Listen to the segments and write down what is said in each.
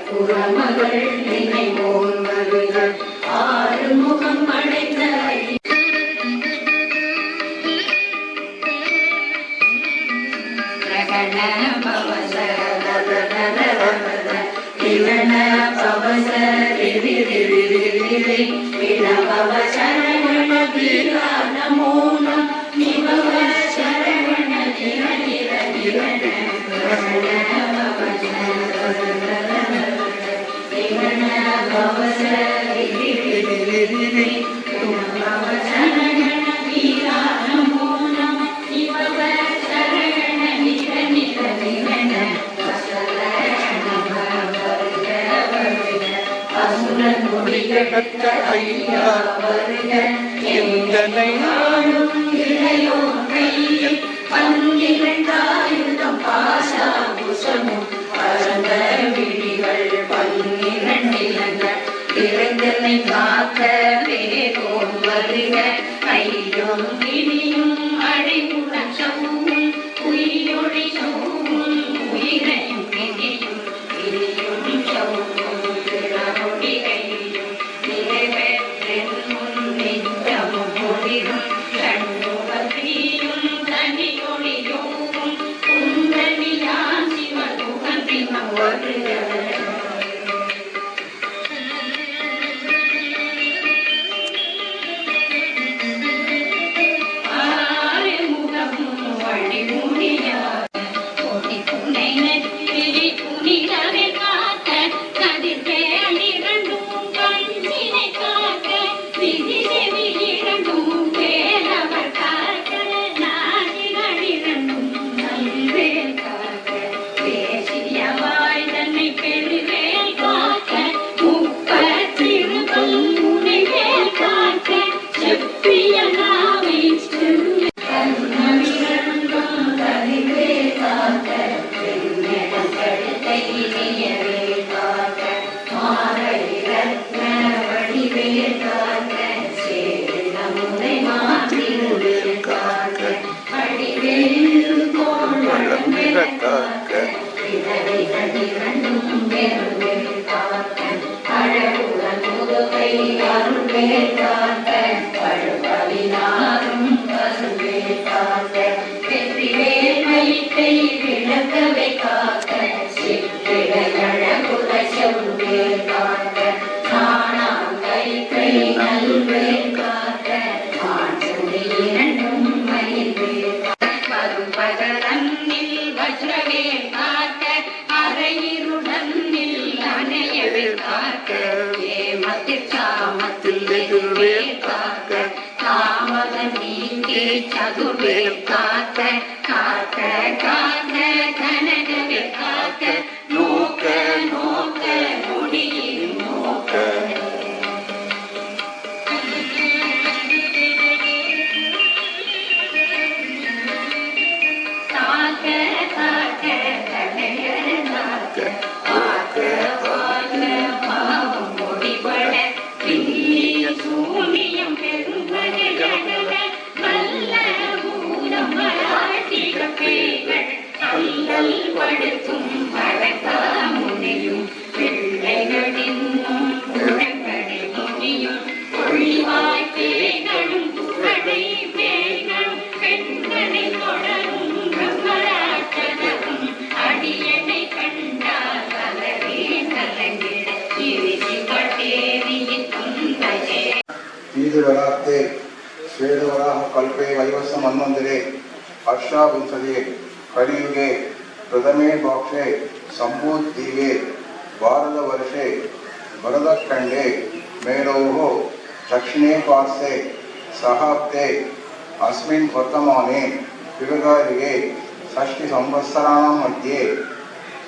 குரமகள் நினைவோன் வருக ஆறுமுகம் அடைந்த ஐயா வருக எந்தனை நாளும் இளையோர் கையில் பன்னிரண்டாயுதம் பாசாபுசமும் பரந்த விழிகள் பன்னிரண்டிலங்கள் இறைந்தனை காக்க வேரோன் வருக கையும் இனியும் அழிவுடன் சவும் உயிரொழி சவும் உயிரையும் இனியும் இனியும் சவும் பிறரொடி கையும் நிறைவேற்றென் முன் நித்தமும் ஒளிரும் கண்ணுகத்தியும் தனியொளியோவும் குந்தனியான் சிவன் உகந்தினம் வருக சதுர்வேல் காக்க காக்க காக்க கனகவே காக்க நோக்க நோக்க முடியில் நோக்க காக்க காக்க கனகவே காக்க காக்க காக்க பாவம் முடிபட பின்னிய சூனியம் பெரும்பட படுத்தும் பழக்கமுனையும் பிள்ளைகளின் குழந்தை முடியும் ஒளிவாய் பேய்களும் புகழை பேய்களும் பெண்களை தொடரும் பிரம்மராட்சதரும் அடியனை கண்டால் கலரே கலங்கிட இறுதி பட்டேரியின் துன்பஜே ईदवराते श्वेतवराह कल्पे वैवस्व मन्वन्तरे हर्षाविंशतिः कलियुगे प्रथमे पक्षे सम्भूद्वीपे भारतवर्षे भरतखण्डे मेरोः दक्षिणे पार्श्वे सहाब्दे अस्मिन् वर्तमाने युगकालिके षष्टिसंवत्सराणां मध्ये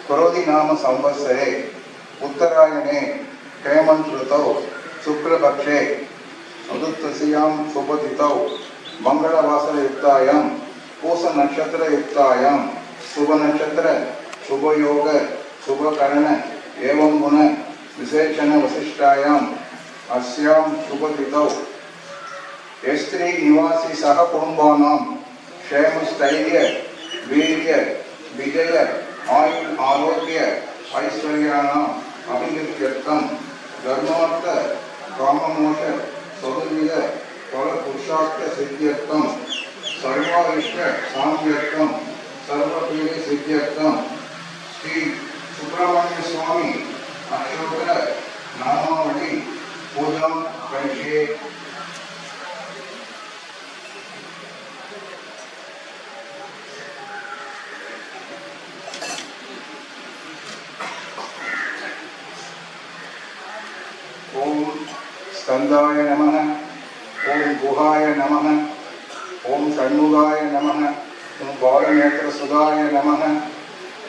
क्रोधिनाम संवत्सरे उत्तरायणे हेमन्त ऋतौ शुक्लपक्षे चतुर्दश्यां शुभतिथौ मंगलवासरयुक्तायां पूष नक्षत्रयुक्तायां शुभ नक्षत्र शुभयोग शुभकरण एवं गुण विशेषण वशिष्ठायां अस्यां शुभतिथौ स्त्री निवासी सह कुटुंबानां क्षेमस्थैर्य वीर्य विजय आयुर् आरोग्य ऐश्वर्याणाम् अभिवृद्ध्यर्थं धर्मार्थ काममोक्ष चतुर्विध फलपुरुषार्थ सिद्ध्यर्थं सर्वारिष्ट साम्यर्थं सर्वपीडे सिद्ध्यर्थं श्री सुब्रह्मण्य स्वामी अष्टोत्तर नामावली पूजां करिष्ये। ओम स्कंदाय नमः, ओम गुहाय नमः, ओम षण्मुगाय नमः, ओम बालनेत्रसुधाय नमः,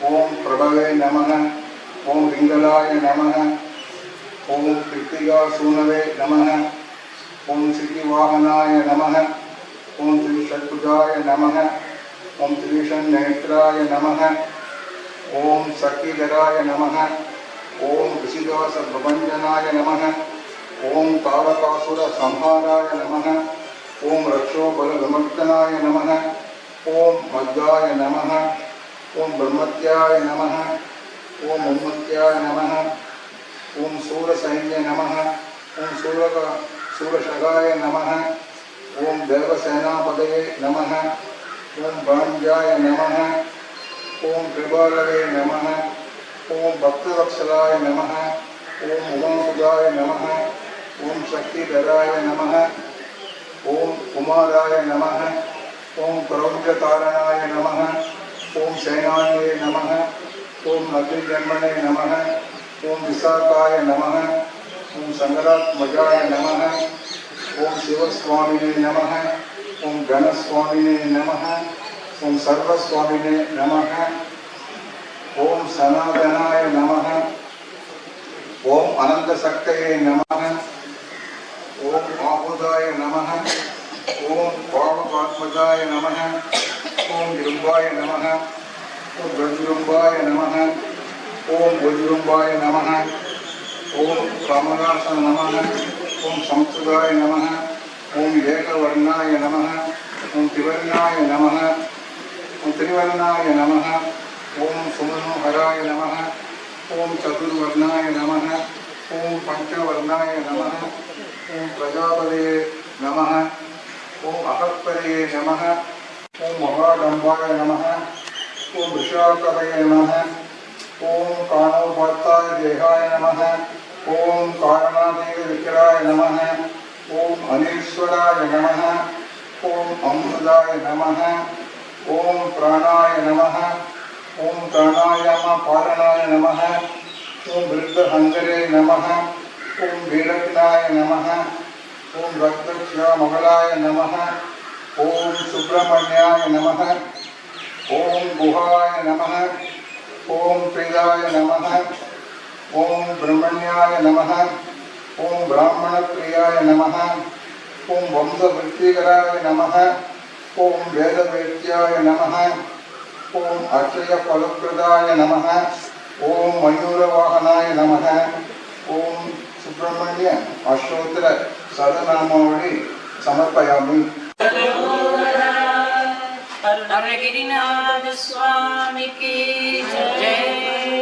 ओम प्रभवे नमः, ओम पिंगलाय नमः, ओम कृत्तिकासूनवे नमः, ओम सिद्धिवाहनाय नमः, ओम त्रिषट्भुजाय नमः, ओम त्रिषण्नेत्राय नमः, ओम सखीधराय नमः, ओम ऋषिदास प्रभंजनाय नमः, ओम तारकासुर संहाराय नमः, ओम रक्षोबल विमर्दनाय नमः, ओम मद्दाय नमः, ओम ब्रह्मत्याय नमः, ओम उन्मत्याय नमः, ओम सूरसैन्य नमः, ओम सूरशगाय नमः, ओम देवसेनापदये नमः, ओम भांजाय नमः, ओम कृपालवे नमः, ओम भक्तवत्सलाय नमः, ओम उमासुदाय नमः, ओम शक्तिधराय नमः, ओम कुमाराय नमः, ओम क्रौंचतारणाय नमः, ओम सेनान्ये नमः, ओम अग्निजन्मने नमः, ओम विशाखाय नमः, ओम संगरात्मजाय नमः, ओम शिवस्वामिने नमः, ओम गणस्वामिने नमः, ओम सर्वस्वामिने नमः, ओम सनातनाय नमः, ओम अनंत शक्तये नमः, ओम आहुदाय नमः, ओम पावकात्मजाय नमः, ओम जृंबाय नमः, ओम गजृंबाय नमः, ओम वज्रृंबाय नमः, ओम कामरासन नमः, ओम संस्कृताय नमः, ओम एकवर्णाय नमः, ओम त्रिवर्णाय नमः, ओम त्रिवर्णाय नमः, ओम सुमनोहराय नमः, ओम चतुर्वर्णाय नमः, ओम पंचवर्णाय नमः, ओम प्रजापतये नमः, ओम अहत्पतये नमः, ओम महाडंबाय नमः, ओम वृषाकतये नमः, ओम काणोपात्ताय देहाय नमः, ओम कारणादेव विक्राय नमः, ओम अनीश्वराय नमः, ओम अमृताय नमः, ओम प्राणाय नमः, ओम प्राणायाम पालनाय नमः, ओम वृद्धहंगरे नमः, ओम वीरत्नाय नमः, ओम रक्तक्षामगलाय नमः, ओम सुब्रह्मण्याय नमः, ओम गुहाय नमः, ओम प्रियाय नमः, ओम ब्रह्मण्याय नमः, ओम ब्राह्मण प्रियाय नमः, ओम वंशवृत्तिकराय नमः, ओम वेदवेद्याय नमः, ओम अक्षय फलप्रदाय नमः, ओम मयूरवाहनाय नमः, ओम सुब्रह्मण्य अष्टोत्तर सहस्रनामावली समर्पयामि। अरुणगिरिनाथ स्वामी की जय।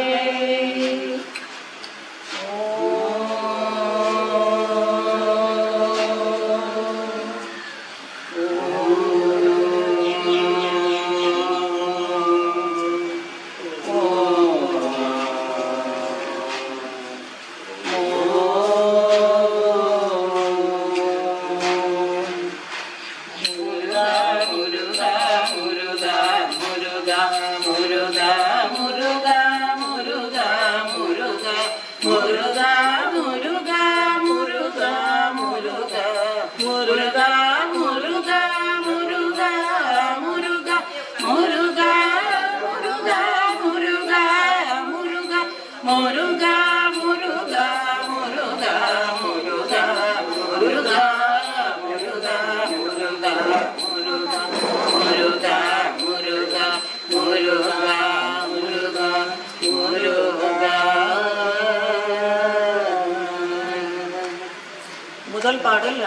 முதல் பாடல்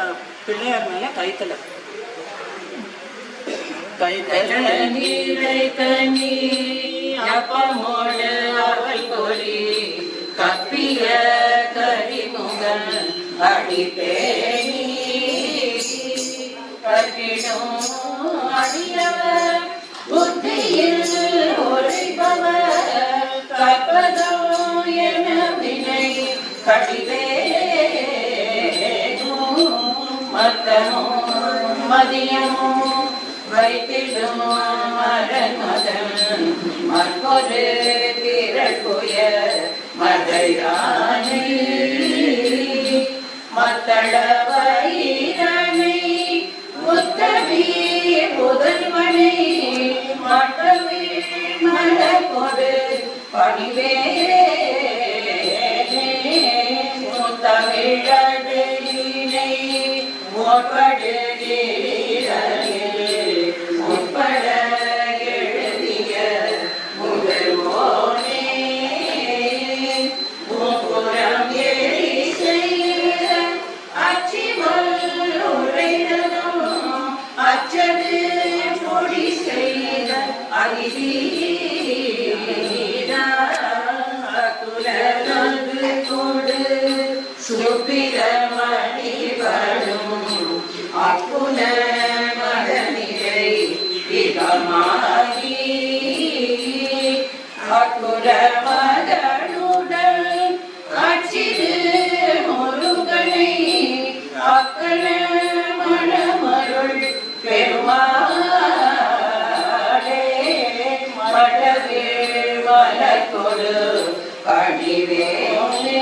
பிள்ளையார் மேல கைத்தல நீரை கனி அப்பமோடு அவள் பொறி கப்பிய கரிமுகன் அடிப்பேணி கட்டிடும் அடியவர் புத்தியில் உரைப்பவர் கற்பதோ என வினை கடிவே மத்தமும் மதியமும் வைத்திடும் மரன் மதன் மற்றொரு திரட்புய மதையானை மத்தள வைரனை உத்தமி புதல்வனை மற்றவே மலப்பொரு பணிவே முத்தமிழடினை முற்படு முற்பட எழுதிய முதல்வோனே முப்புறம் எரி செய்த அச்சிவல் உரைதலும் அச்சது பொடி செய்த அதிதீரா குலநந்து கொடு சுப்பிரமணி வரும் அப்புன மடனிரை இதமாகி அக்குல மதனுடன் அச்சிறு முருகனை அக்கல மணமருள் பெருமாளே மடவே மலக்கொடு கடிவேனே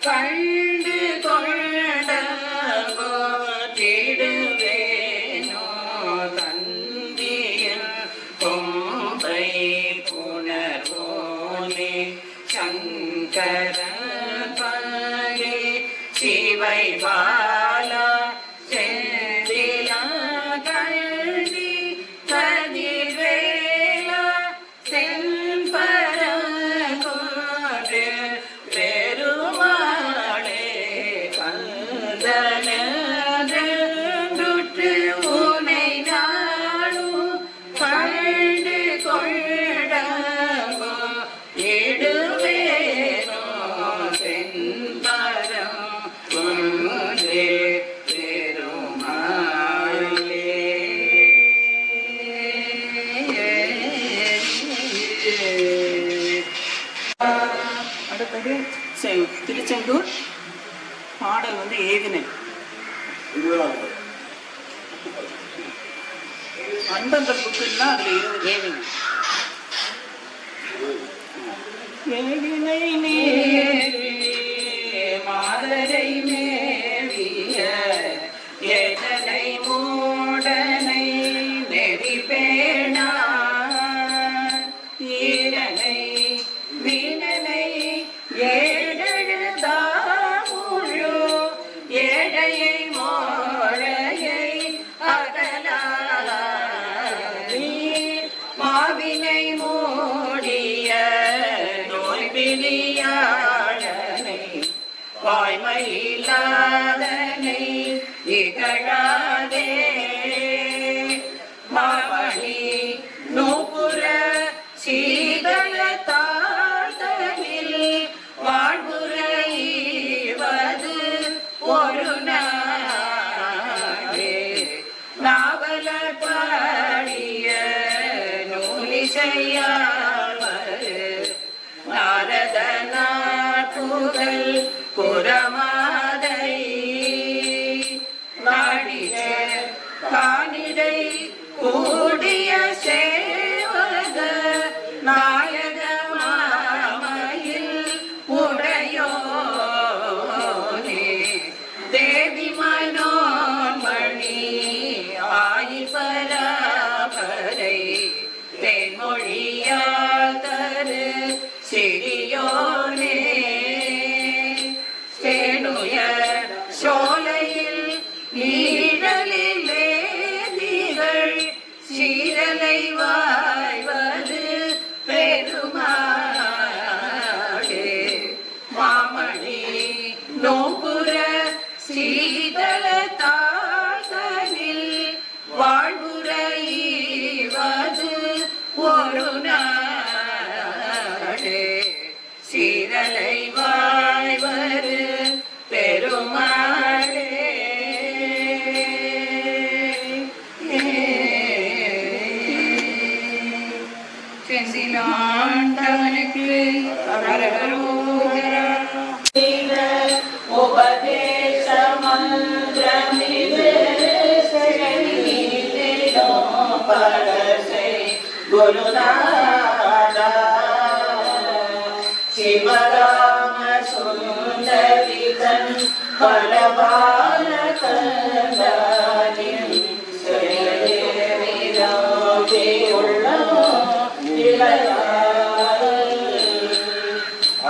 கண்டு கொண்ட தேடுவேனோ தந்தியன் கொம்பை புணர்வோனே சங்கர பகே சிவை பாலா செந்திலா கண்டி கதிர்வேலா செம்பர கொண்டு பெருமாளே கந்தனதுற்று உனை நாளும் கண்டு கொண்டமோ இடுவேனோ செம்பரம் கொண்டே பெருமாளே. அடுத்தது திருச்செந்தூர் பாடல் வந்து ஏவினை அந்தந்த புக்குன்னா அதுல ஏவினை ஏவினை நேவி மாதரை மேவிய ஏதனை மூடனை நெறி பேணா ஈரனை வீணனை ஏழெழுதா முழு ஏழையை மோழையை அகலாரி மாவினை மூடிய நோய்பிலியாளனை வாய்மையில்லாதனை இகழாதே மாமணி நூபுர சீதள தாழ்தலில் வாழ்வுரைவது ஒரு நாளே நாவல பாடிய நூலிசையாவது நாரதனார் புகழ் புறமாதை நாடிய காணிடை கூடிய சேவக நாயக மாமையில் உடையோனே தேவி மனோன்மணி ஆயிபராபரை தென்மொழி கருணாடே சீரலை வாய்வரு பெருமாளே செந்திலாண்டவனுக்கு அரகரோகரா உபதேச மந்திரமிது பரசை குருநாதா சிவராம சுந்தரிதன் பலபால கந்தானின் விரோதி உள்ள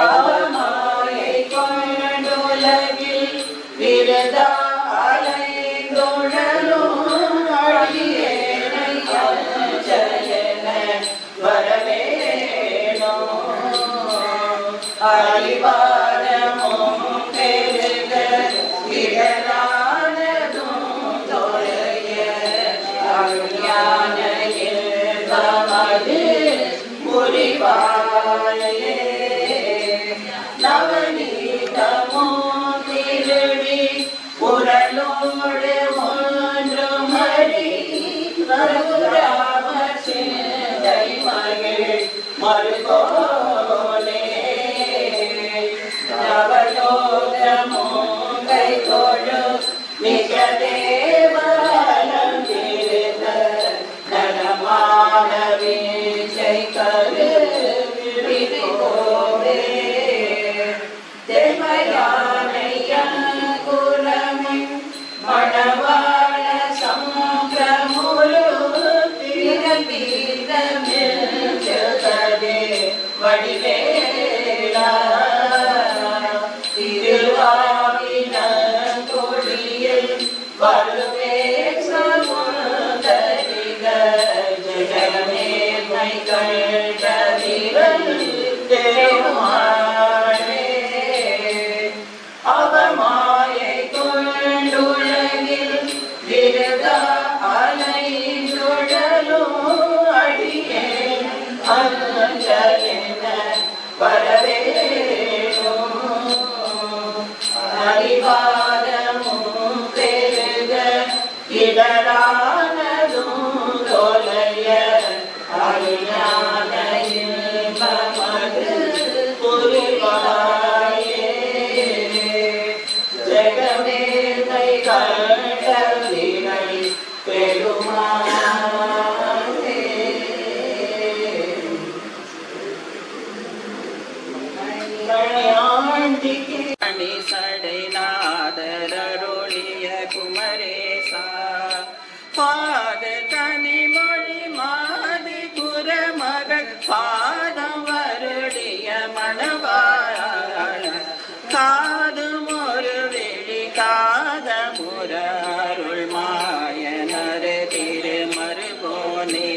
அவமாயை கொண்டுலகில் விருதாலை குழலும் அடியேனை அஞ்சலென வரவேணோ அறிவாரமும் பெருக இடரானதும் தொலைய அஞ்ஞான இன்பமது புரிவாயே நவநீதமோ திருடி புரளோடு ஒன்று மறி ரகுராம சிந்தை மகிழ் மறுகோலே நவலோகமோ கை கொடு மிக தேவாலம் திருந்த நலமான வீச்சை கரு விரிகோவே தேவயானையங்குலமின் மணவாள சமுத்திரமுரு திரபீதமில் ஜகதே வடிவேலா திருவாவினங்கொடியில் வருவே சமுதரிக ஜெகமேன்மை கண்ட வீரன் பெருமாளே அவமாயை கொண்டுலகில் விருத அலை சுழலும் அடியேன் அஞ்சலென வரவேணும் அறிவாரமும் பெருக இடரானதும் தொலைய அருஞான இன்பமது புரிவாயே ஜெகமேதை கண்ட வினை பெருமாளே மணி சடை நாதரருளிய குமரேசா பாத கனிமொழி மாதி குரமகள் பாதம் வருடிய மணவாழ காதும் ஒரு விழி காதமுற அருள் மாயனரு திருமருகோனே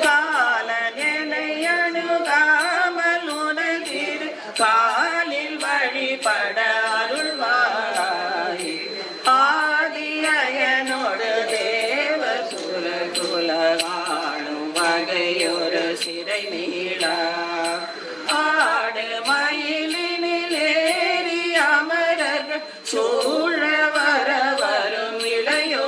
காலனை அணுகாமல் உனதிரு காலில் வழிபட அருள்வாய் ஆதியனோடு தேவ சுர குலகாணும் வகையொரு சிறை மீளா ஆடு மயிலினிலேறி அமரர்கள் சூழ வர வரும் இளையோ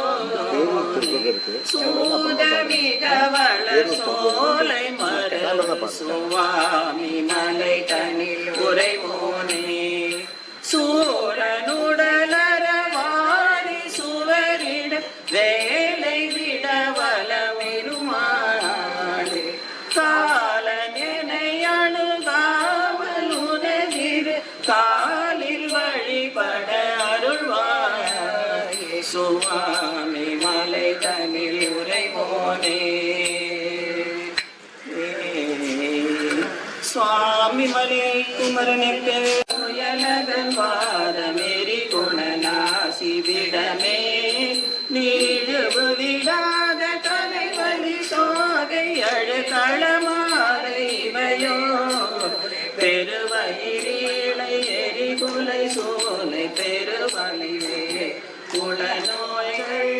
சூதமிக வளர் சோலை மரம் சுவாமி மலை தனில் உரைவோனே சூரனுடலர வாரி சுவரிட வேலை விட வளமிருமாளே காலனை அணுகாமல் உனதிரு காலில் வழிபட அருள்வாயே சுவாமி மலை தனில் உரைவோனே சுவாமி மலை குமரனுக்கு முயலகன் வாதமேறி குணநாசி விடமே நீழுவு விடாத தலைவலி சோகை அழுகளமாறைவையோ பெருவயிலை எரிகுலை சோலை பெருவலிவே குளநோய்கள்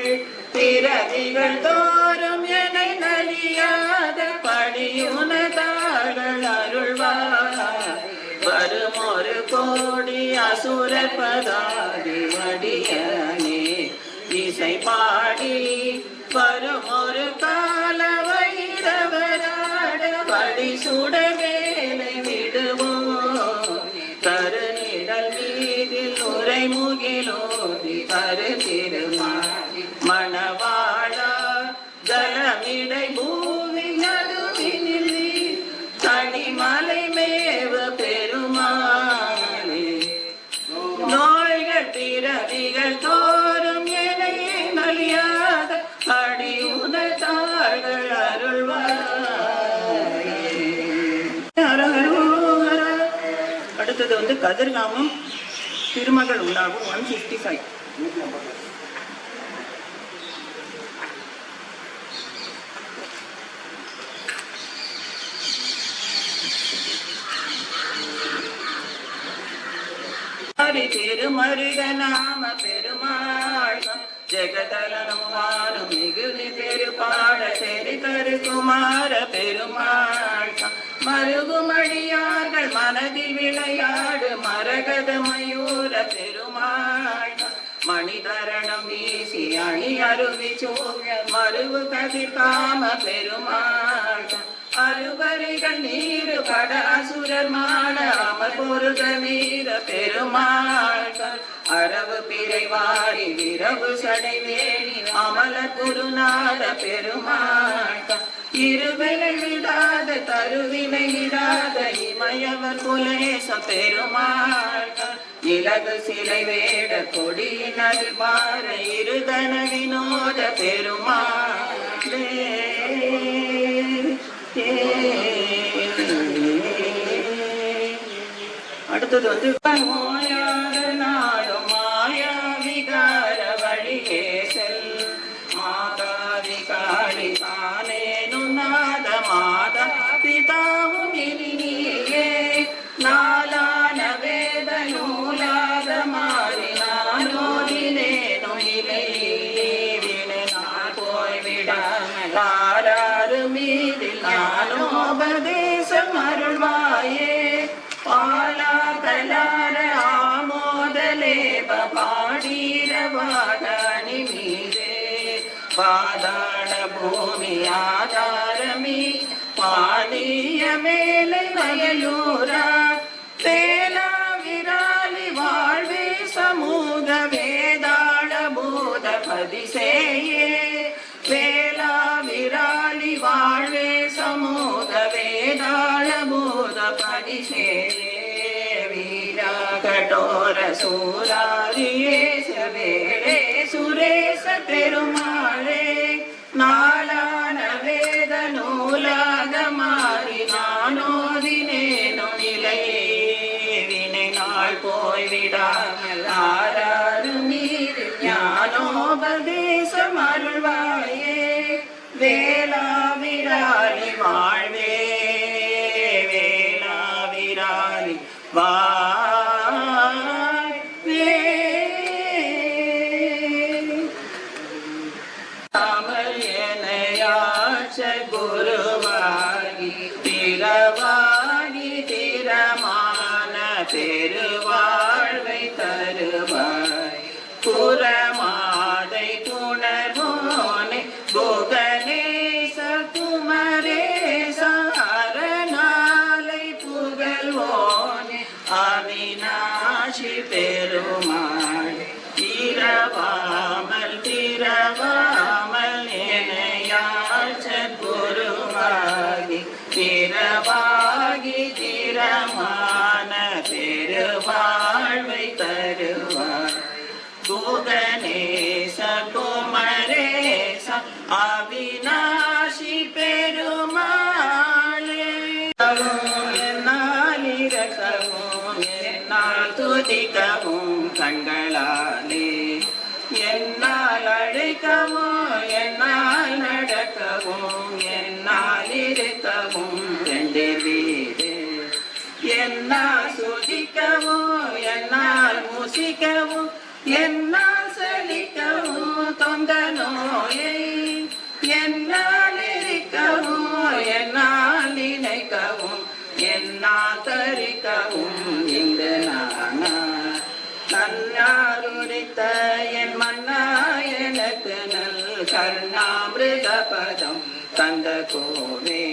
பிறவிகள் தோறும் என நலியாத படியோ பாடி வரும் ஒரு கால வைரவராட படி சுட வேலை விடுவோம் கருநிழல் மீதில் உரை முகிலோதி கரு திருமாடி மணவாழா ஜலமிடை பூவி நடுவினில் தனிமலை மேவ பெருமானே நோய்கள் பிறவிகள் தோறும் எனை நலியாத அடியுன தாழ்கள் அருள்வாயே. அடுத்தது வந்து கதிர்காமம் திருமகள் உண்டாகும் 155. திருமருக நாம பெருமாள் ஜெகதலனும் வாரும் மிகுதி பெருபாட தெரி கருகுமார பெருமாள் மருகுமடியார்கள் மனதில் விளையாடு மரகத மயூர பெருமாள் மணிதரணம் வீசி அணி அருவி சூழ மருவு கதிர் காம பெருமாள் அருவரைகள் நீரு பட அசுரர் மாட அமர் பொருக வீர பெருமாள் அரவு பிறை வாரி விரவு சடை வேணி அமல குருநாத பெருமாள் இருவினை விடாத தருவினை விடாத இமயவர் குலேச பெருமாள் இலகு சிலை வேட கொடியினர் பார இருதன வினோத பெருமாளே. அடுத்தது வந்து மாயாத நாடும் மாயா விகார வழியே செல் மாதாதி காளி தானேனு நாத மாதா பிதாவும் இனியே நாளான வேத நூலாத மாறி நானோதினேனு இலை வினை நான் போய்விடாமலாறு மீதில் ஞானோபதேசம் அருள்வாயே பாலா கலார ஆமோதலேப பாடீரவாகணி மீதே பாதாள பூமி ஆதாரமீ பானீய மேலை வயலூரா வேலா விராலி வாழ்வே சமூக வேதாள பூத பதிசேயே வேலா விராலி வாழ்வே சமூக வேதாள பூத பதிசேயே வீரா கடோர சூராரியே சவேரே சுரேச பெருமாளே நாளான வேத நூலாக மாறி நானோதினேனோ நிலையே வினை நாள் போய்விடாமல் ஆறாறு மீது ஞானோபதேசம் அருள்வாயே வேளா விராலி வாழ்வே வேளா விராலி வாழ்வே. அமல் எனையாச்ச குருவாகி திரவாகி திரமான பெருவாழ்வை தருவாய் புறமாதை புணர்வோனே புகனேச குமரேச அரணாலை புகழ்வோனே அவிநாசி பெருமாள் திரவாமல் திரவாமல் எனையாச்ச குருவாகி திரவாகி திரமான பெருவாழ்வை தருவார் புகனேச குமரேச அவிநாசி பெருமாளே. என்னால் இறக்கவும் என்னால் துதிக்கவும் கண்களாலே என்னால் அழைக்கவும் என்னால் நடக்கவும் என்னால் இருக்கவும் ரெண்டு வீடு என்னால் சுதிக்கவும் என்னால் முசிக்கவும் என்னால் செழிக்கவும் தொந்த நோயை என்னால் இருக்கவும் என்னால் நினைக்கவும் என்னால் தரிக்கவும் இங்கு நானா தன்னாருரித்த என் மன்னா எனக்கு கர்ணாமிருத பதம் தந்த கோவே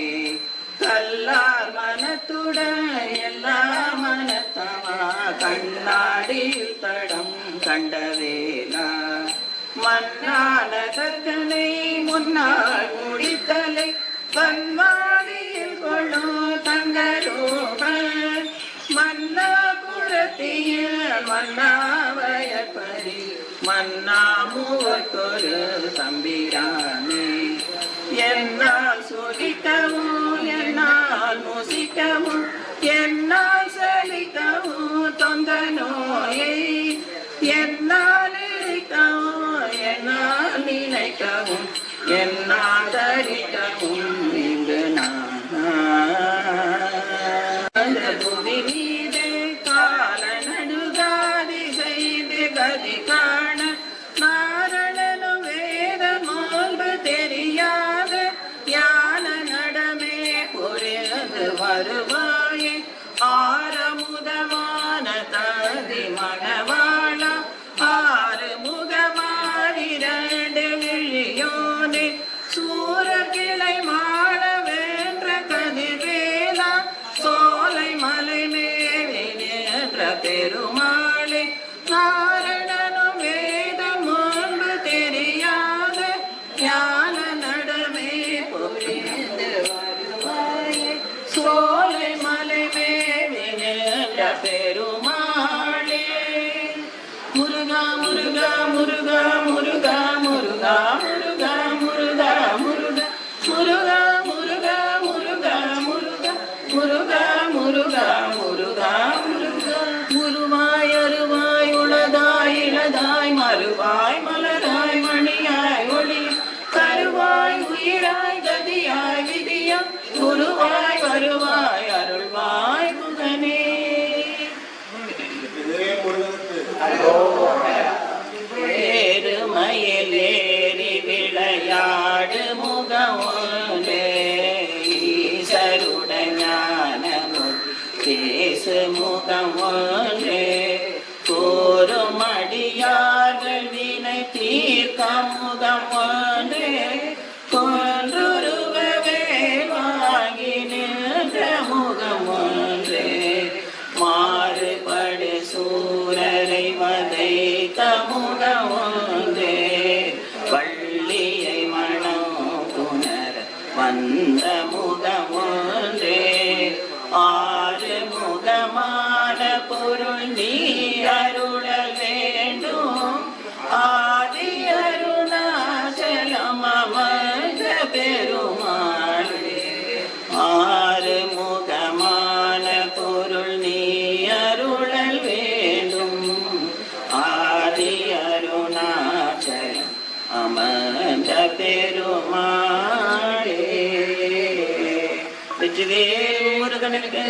கல்லார் மனத்துடன் எல்லா மனத்தவா கண்ணாடியில் தடம் கண்டவேலா மன்னான கற்கனை முன்னால் முடித்தலை பன்வாடியில் கொள்ளும் தங்கரோகன் மன்னா குரத்தியில் மன்னாவயப்பரி மன்னா மூவர்க்கொரு தம்பிரானே என்னால் சுகிக்கவும் என்னால் முசிக்கவும் என்னால் சலிக்கவும் தொந்த நோயை என்னால் இருக்கவும் என்னால் நினைக்கவும் என்னால் தரிக்கவும் இங்கு நான் புவி மீது கால நடுகாதி செய்து கதி காண நாரணனும் வேத மாண்பு தெரியாத ஞான நடமே புரிந்து வருவாயே ஆரமுதமான ததி மணவாள ஆறு முகமாரிரண்டு விழியோனே சூர கிளை மாள வென்ற கதிர்வேலா சோலை மலை மேலே நின்ற பெருமாளே நாரணனும் வேத மாண்பு தெரியாத ஞான நடமே புரிந்து வருவாயே சோலை மலை மேலே நின்ற பெருமாளே முருகா முருகா முருகா முருகா முருகா முருகா முருகா முருகா முருகா முருகா முருகா முருகா முருகா முருகா முருகா முருவாய் அருவாய் உளதாய் இளதாய் மறுவாய் மலராய் மணியாய் ஒளி கருவாய் உயிராய் கதியாய் விதியா குருவாய் வருவாய் அருள்வாய் புகனே ஏறுமயில் ஏறி விளையாடு முகமோனே ஈசருடஞான பேசு முகமோனே கூறும் அடியார்கள் வினை தீர்க்க முகமோனே கொன்றுருவவே வாங்கி நின்ற முகமோனே மாறுபடு சூரரை வதைத்த முகமோனே பள்ளியை மனம் புனர் வந்த முகமோனே ஆறு முகமான பொருள் நீ அருள வேண்டும் ஆதி அருணாச்சலம் அமர்ந்த பெருமாளே ஆறு முகமான பொருள் நீ அருளல் வேண்டும் ஆதி அருணாச்சலம் அமர்ந்த பெருமாளே வெற்றிவேல் முருகனுக்கு